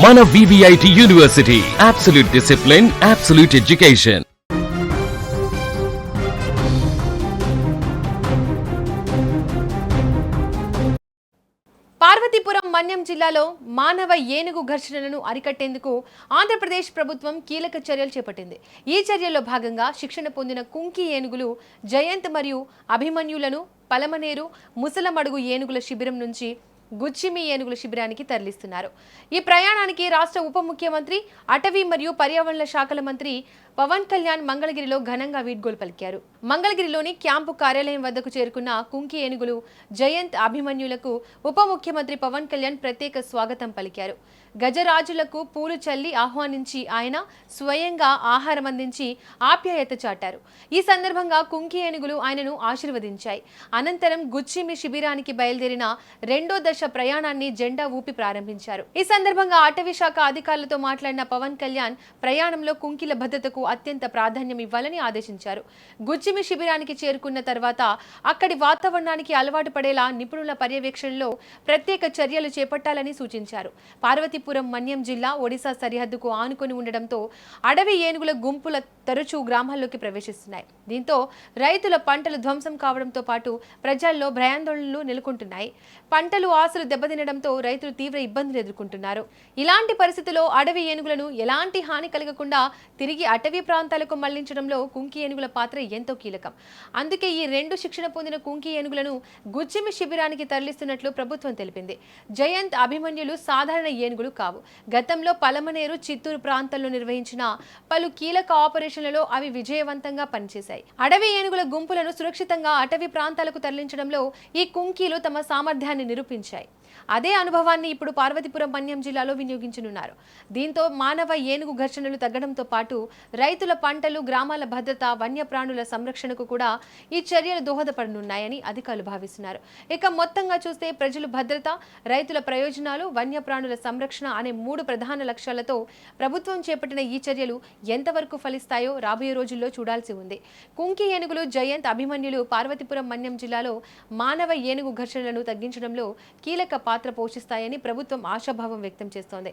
మన VVIT university, absolute discipline, absolute education. Parvathipuram Manyam జిల్లాలో మానవ ఏనుగు ఘర్షణలను అరికట్టేందుకు ఆంధ్రప్రదేశ్ ప్రభుత్వం కీలక చర్యలు చేపట్టింది. ఈ చర్యల్లో భాగంగా శిక్షణ పొందిన కుంకి ఏనుగులు జయంత్ మరియు అభిమన్యులను పలమనేరు ముసలమడుగు ఏనుగుల శిబిరం నుంచి గుచ్చిమి ఏనుగుల శిబిరానికి తరలిస్తున్నారు. ఈ ప్రయాణానికి రాష్ట్ర ఉప ముఖ్యమంత్రి, అటవీ మరియు పర్యావరణ శాఖల మంత్రి పవన్ కళ్యాణ్ మంగళగిరిలో ఘనంగా వీడ్కోలు పలికారు. మంగళగిరిలోని క్యాంపు కార్యాలయం వద్దకు చేరుకున్న కుంకి ఏనుగులు జయంత్, అభిమన్యులకు ఉప ముఖ్యమంత్రి పవన్ కళ్యాణ్ ప్రత్యేక స్వాగతం పలికారు. గజరాజులకు పూలు చల్లి ఆహ్వానించి ఆయన స్వయంగా ఆహారం అందించి ఆప్యాయత చాటారు. ఈ సందర్భంగా కుంకి ఏనుగులు ఆయనను ఆశీర్వదించాయి. అనంతరం గుచ్చిమి శిబిరానికి బయలుదేరిన రెండో దశ ప్రయాణాన్ని జెండా ఊపి ప్రారంభించారు. ఈ సందర్భంగా అటవీ శాఖ అధికారులతో మాట్లాడిన పవన్ కళ్యాణ్ ప్రయాణంలో కుంకిల భద్రతకు అత్యంత ప్రాధాన్యం ఇవ్వాలని ఆదేశించారు. గుచ్చిమి శిబిరానికి చేరుకున్న తర్వాత అక్కడి వాతావరణానికి అలవాటు పడేలా నిపుణుల పర్యవేక్షణలో ప్రత్యేక చర్యలు చేపట్టాలని సూచించారు. పార్వతీపురం మన్యం జిల్లా ఒడిశా సరిహద్దుకు ఆనుకొని ఉండడంతో అడవి ఏనుగుల గుంపుల తరచూ గ్రామాల్లోకి ప్రవేశిస్తున్నాయి. దీంతో రైతుల పంటలు ధ్వంసం కావడంతో పాటు ప్రజల్లో భయాందోళనలు నెలకొంటున్నాయి. పంటలు ఆశలు దెబ్బతినడంతో రైతులు తీవ్ర ఇబ్బందులు ఎదుర్కొంటున్నారు. ఇలాంటి పరిస్థితుల్లో అడవి ఏనుగులను ఎలాంటి హాని కలగకుండా తిరిగి అటవీ ప్రాంతాలకు మళ్లించడంలో కుంకి ఏనుగుల పాత్ర ఎంతో కీలకం. అందుకే ఈ రెండు శిక్షణ పొందిన కుంకి ఏనుగులను గుచ్చిమి శిబిరానికి తరలిస్తున్నట్లు ప్రభుత్వం తెలిపింది. జయంత్, అభిమన్యులు సాధారణ ఏనుగులు కావు. గతంలో పలమనేరు, చిత్తూరు ప్రాంతాల్లో నిర్వహించిన పలు కీలక ఆపరేషన్లలో అవి విజయవంతంగా పనిచేశాయి. అడవి ఏనుగుల గుంపులను సురక్షితంగా అటవీ ప్రాంతాలకు తరలించడంలో ఈ కుంకీలు తమ సామర్థ్యాన్ని నిరూపించాయి. అదే అనుభవాన్ని ఇప్పుడు పార్వతీపురం మన్యం జిల్లాలో వినియోగించనున్నారు. దీంతో మానవ ఏనుగు ఘర్షణలు తగ్గడంతో పాటు రైతుల పంటలు, గ్రామాల భద్రత, వన్యప్రాణుల సంరక్షణకు కూడా ఈ చర్యలు దోహదపడనున్నాయని అధికారులు భావిస్తున్నారు. ఇక మొత్తంగా చూస్తే ప్రజల భద్రత, రైతుల ప్రయోజనాలు, వన్యప్రాణుల సంరక్షణ అనే మూడు ప్రధాన లక్ష్యాలతో ప్రభుత్వం చేపట్టిన ఈ చర్యలు ఎంతవరకు ఫలిస్తాయో రాబోయే రోజుల్లో చూడాల్సి ఉంది. కుంకి ఏనుగులు జయంత్, అభిమన్యులు పార్వతీపురం మన్యం జిల్లాలో మానవ ఏనుగు ఘర్షణలను తగ్గించడంలో కీలక పాత్ర పోషిస్తాయని ప్రభుత్వం ఆశాభావం వ్యక్తం చేస్తోంది.